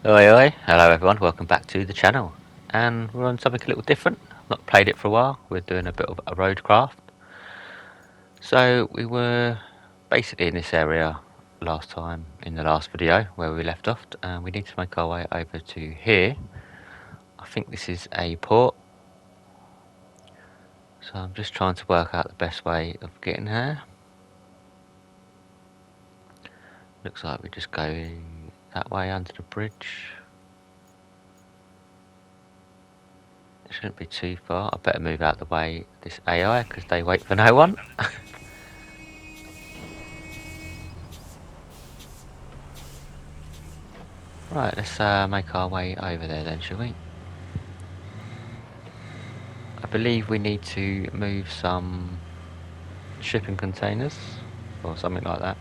Oi oi, hello everyone, welcome back to the channel. And we're on something a little different. Not played it for a while, we're doing a bit of a RoadCraft. So we were basically in this area last time, in the last video where we left off, and we need to make our way over to here. I think this is a port. So I'm just trying to work out the best way of getting there. Looks like we just go that way under the bridge. It shouldn't be too far. I better move out the way this AI because they wait for no one. Right, let's make our way over there then, shall we? I believe we need to move some shipping containers or something like that.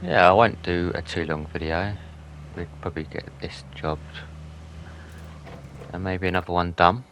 Yeah, I won't do a too long video. We'd probably get this job and maybe another one done.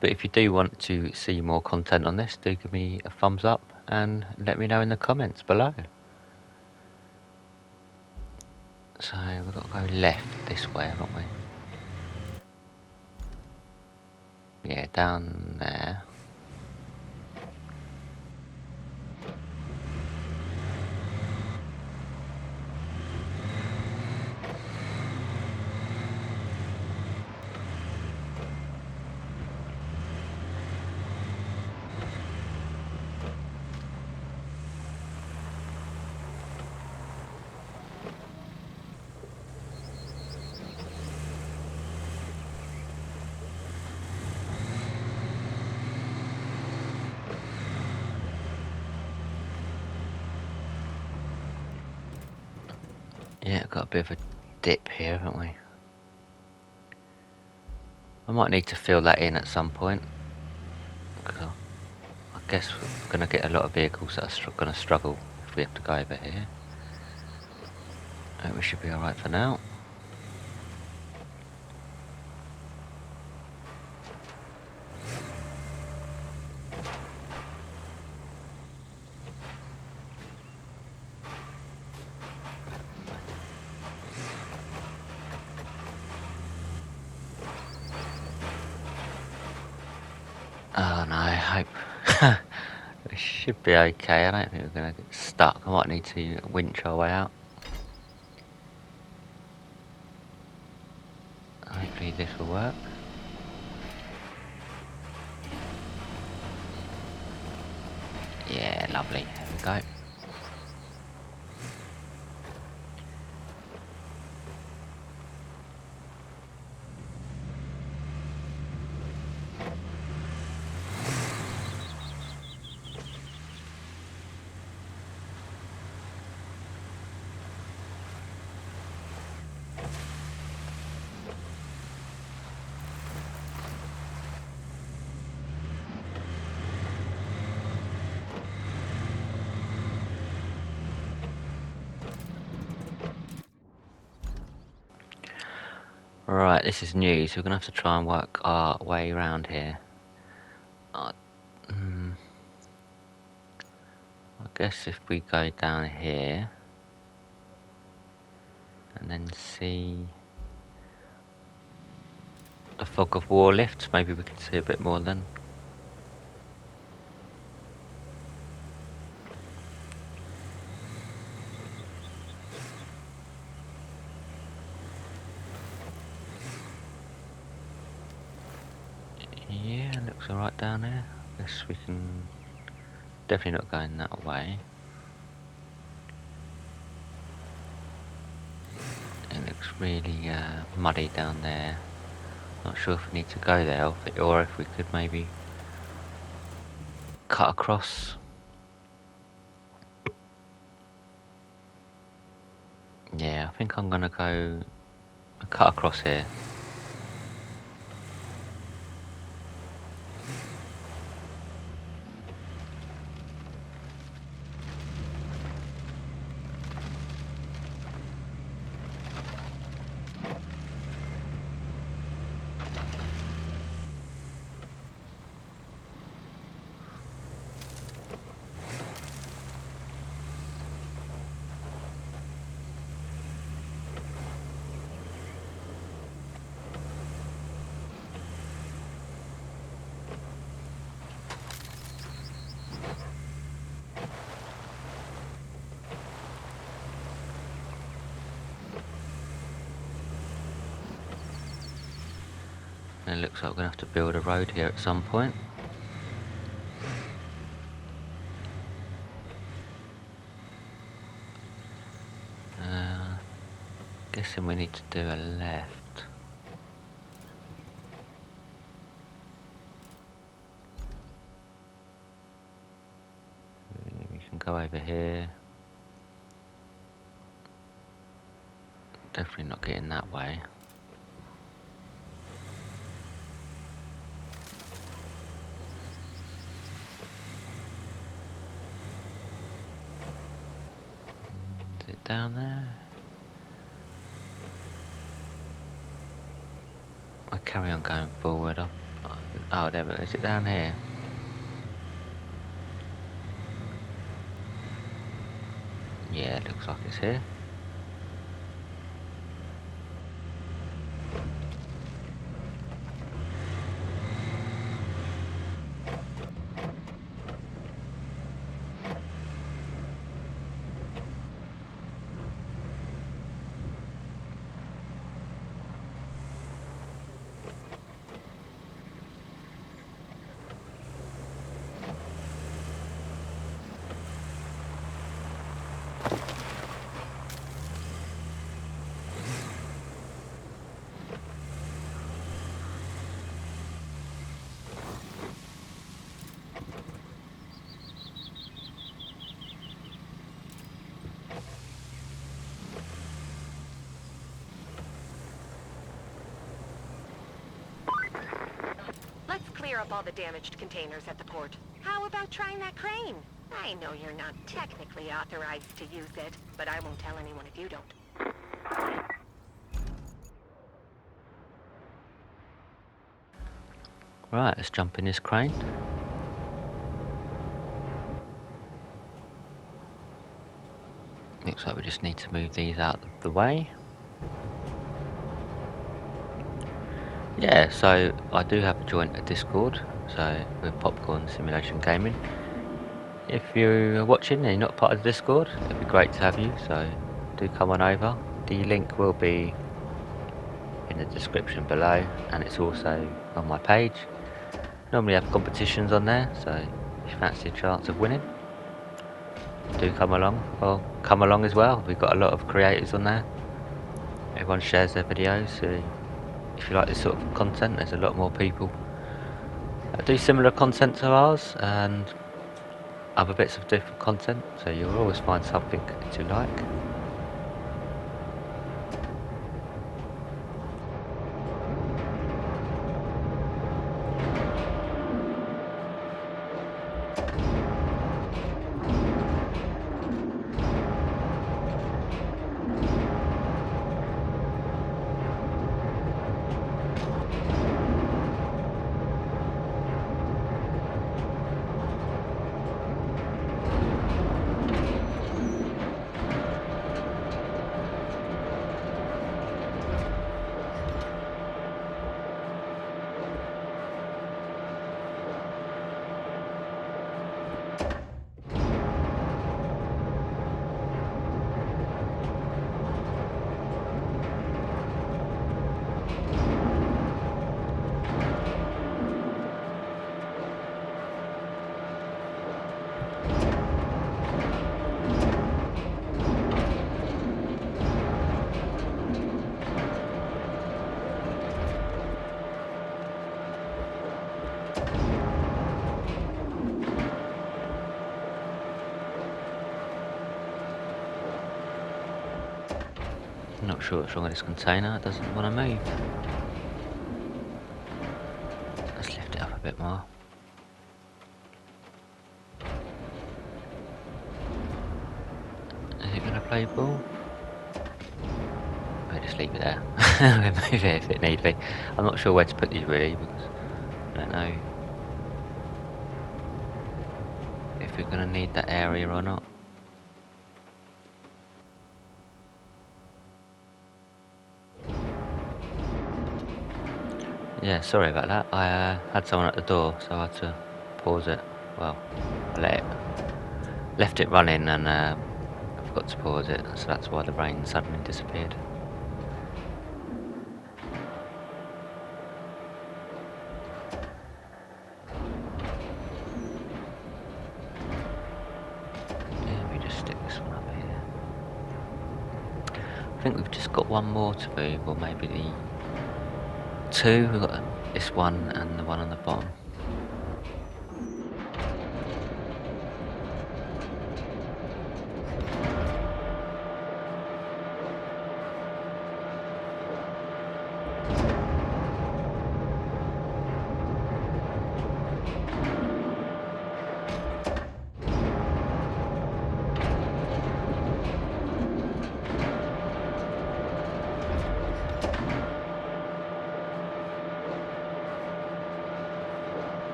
But if you do want to see more content on this, do give me a thumbs up and let me know in the comments below. So we've got to go left this way, haven't we? Yeah, down there. Yeah, got a bit of a dip here, haven't we? I might need to fill that in at some point. I guess we're going to get a lot of vehicles that are going to struggle if we have to go over here. I think we should be alright for now. Oh no, I hope it should be okay. I don't think we're going to get stuck. I might need to winch our way out. Hopefully this will work. Yeah, lovely. There we go. Right, this is new, so we're going to have to try and work our way around here. I guess if we go down here and then see the fog of war lifts, maybe we can see a bit more then. Yeah, looks alright down there. Guess we can definitely not going that way. It looks really muddy down there. Not sure if we need to go there or if we could maybe cut across. Yeah, I think I'm gonna go cut across here. And it looks like we're going to have to build a road here at some point. Guessing we need to do a left. We can go over here. Definitely not getting that way. Is it down there? I'll carry on going forward. Oh, there, but is it down here? Yeah, it looks like it's here. Let's clear up all the damaged containers at the port. How about trying that crane? I know you're not technically authorized to use it, but I won't tell anyone if you don't. Right, let's jump in this crane. Looks like we just need to move these out of the way. Yeah, so I do have a Discord, so with Popcorn Simulation Gaming. If you're watching and you're not part of the Discord, it'd be great to have you, so do come on over. The link will be in the description below, and it's also on my page. Normally have competitions on there, so if you fancy a chance of winning, do come along. Well, come along as well. We've got a lot of creators on there. Everyone shares their videos, so if you like this sort of content, there's a lot more people that do similar content to ours and other bits of different content, so you'll always find something to like. I'm not sure what's wrong with this container, it doesn't want to move. Let's lift it up a bit more. Is it going to play ball? I'll just leave it there. I'll move it if it need be. I'm not sure where to put these really, because I don't know if we're going to need that area or not. Yeah, sorry about that. I had someone at the door, so I had to pause it. Well, I left it running and I forgot to pause it, so that's why the rain suddenly disappeared. think we've just got one more to move, or maybe the two. We've got this one and the one on the bottom.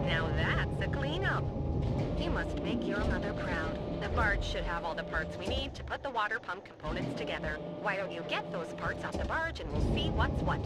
Now that's a cleanup. You must make your mother proud. The barge should have all the parts we need to put the water pump components together. Why don't you get those parts off the barge and we'll see what's what.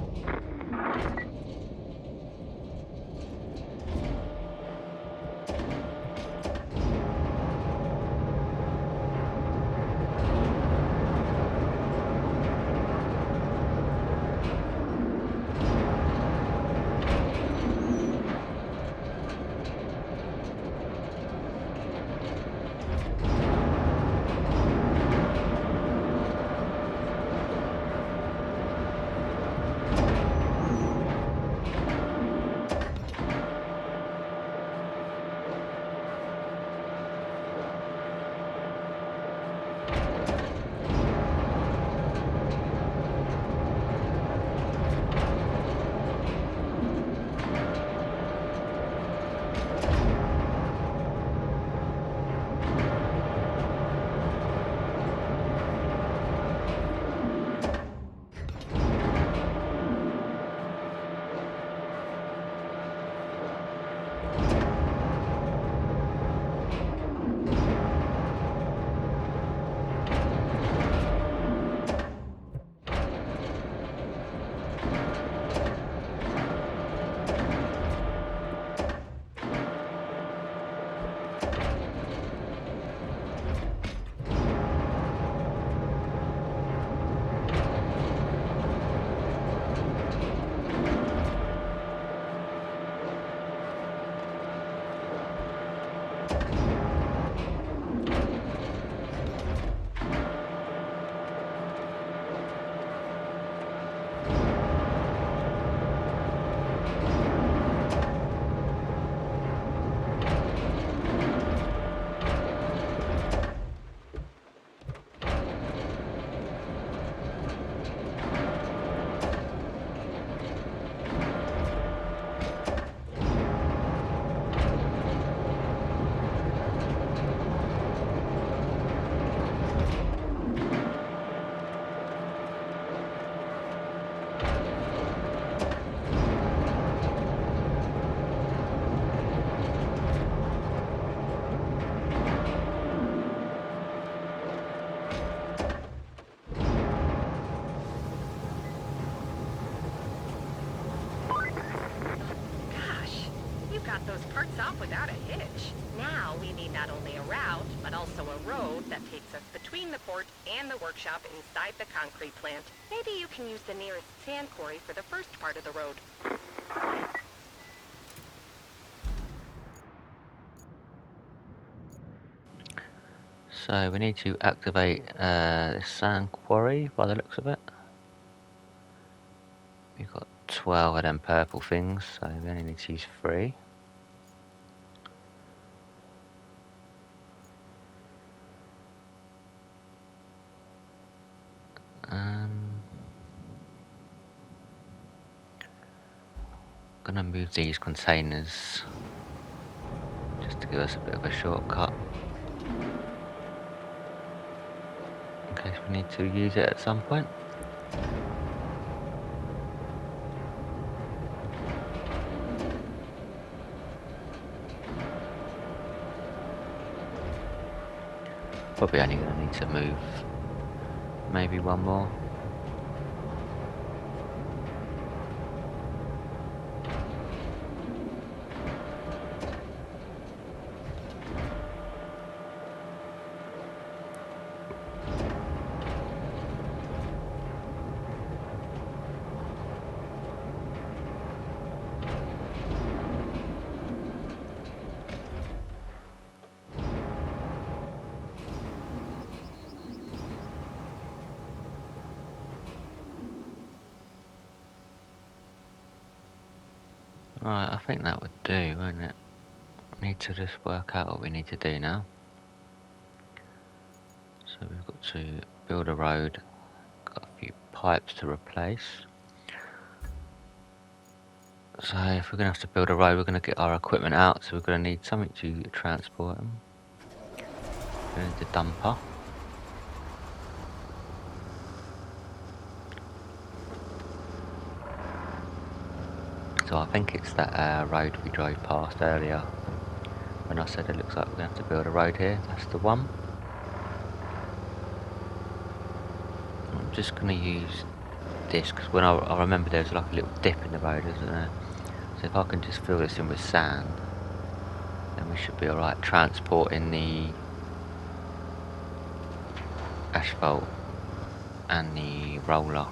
Got those parts off without a hitch. Now we need not only a route, but also a road that takes us between the port and the workshop inside the concrete plant. Maybe you can use the nearest sand quarry for the first part of the road. So we need to activate this sand quarry by the looks of it. We've got 12 of them purple things, so we only need to use 3. gonna move these containers just to give us a bit of a shortcut in case we need to use it at some point. Probably only gonna need to move maybe one more. Right, I think that would do, won't it? Need to just work out what we need to do now. So we've got to build a road, got a few pipes to replace. So if we're going to have to build a road, we're going to get our equipment out, so we're going to need something to transport them. We're going to need a dumper. So I think it's that road we drove past earlier when I said it looks like we're going to have to build a road here. That's the one. I'm just going to use this because when I remember there's like a little dip in the road, isn't there? So if I can just fill this in with sand, then we should be alright transporting the asphalt and the roller.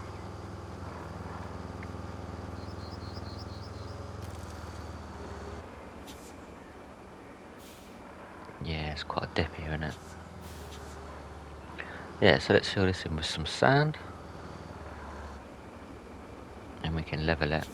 Yeah, it's quite dippy, isn't it? Yeah, so let's fill this in with some sand and we can level it.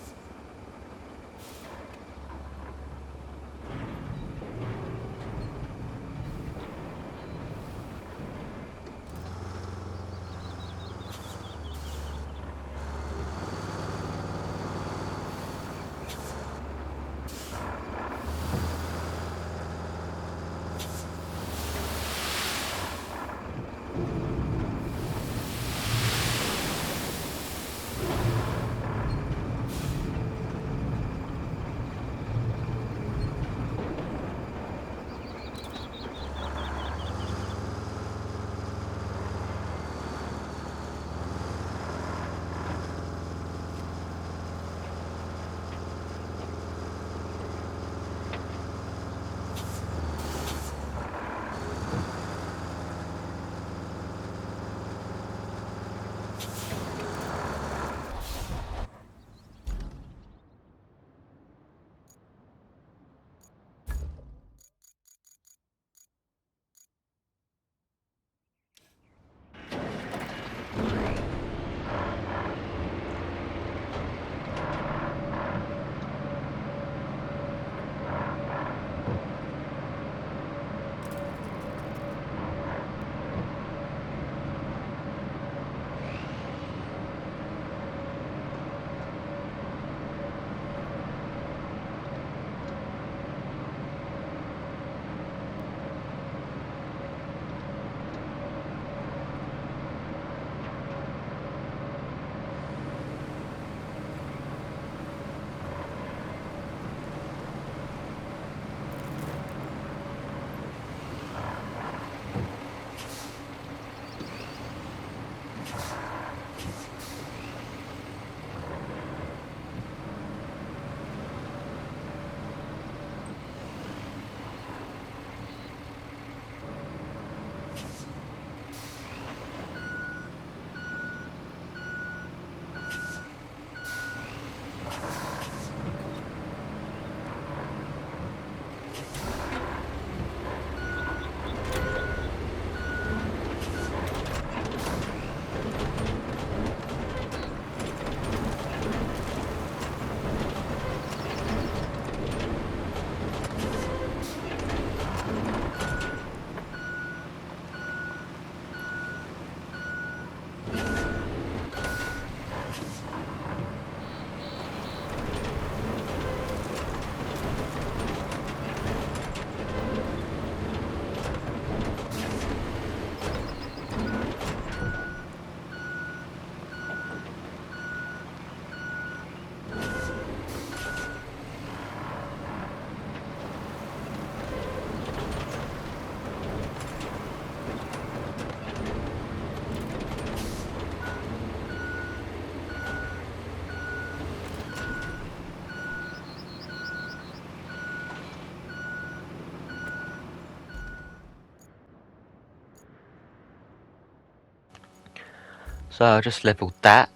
So I just leveled that,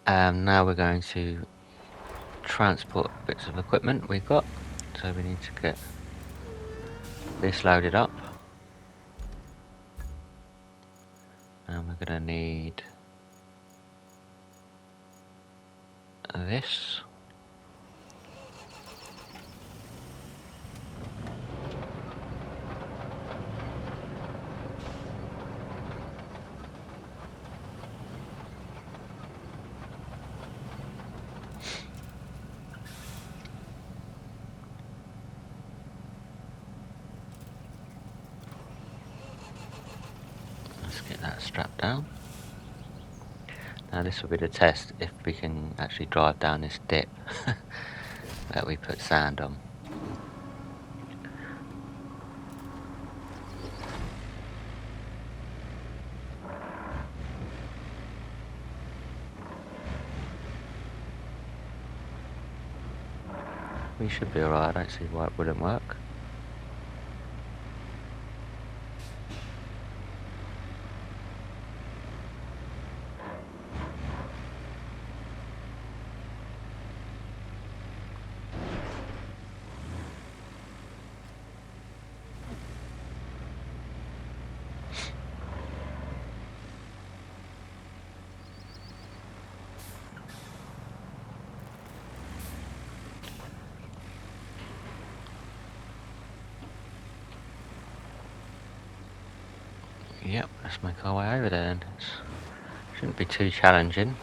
and now we're going to transport bits of equipment we got. So we need to get this loaded up, and we're going to need this. Let's get that strapped down. Now this will be the test if we can actually drive down this dip that we put sand on. We should be alright, I don't see why it wouldn't work. Yep, let's make our way over there then. Shouldn't be too challenging.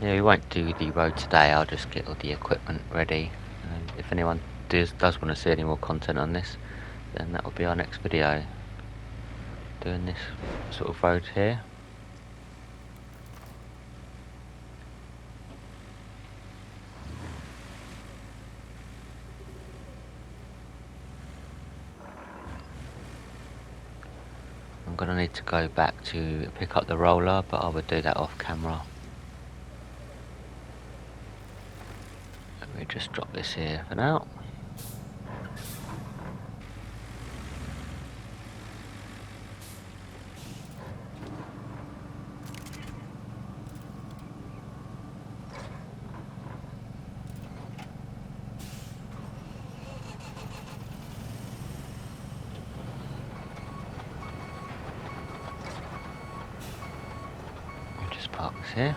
Yeah, we won't do the road today, I'll just get all the equipment ready. If anyone does want to see any more content on this, then that will be our next video. Doing this sort of road here. I'm going to need to go back to pick up the roller, but I would do that off camera. Let me just drop this here for now. Just park this here.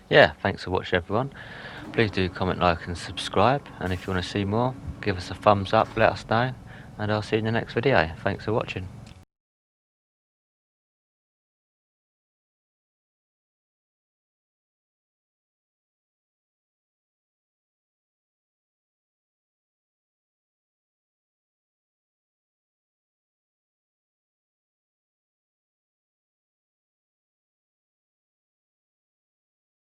Yeah, thanks for watching everyone. Please do comment, like and subscribe, and if you want to see more, give us a thumbs up, let us know, and I'll see you in the next video. Thanks for watching.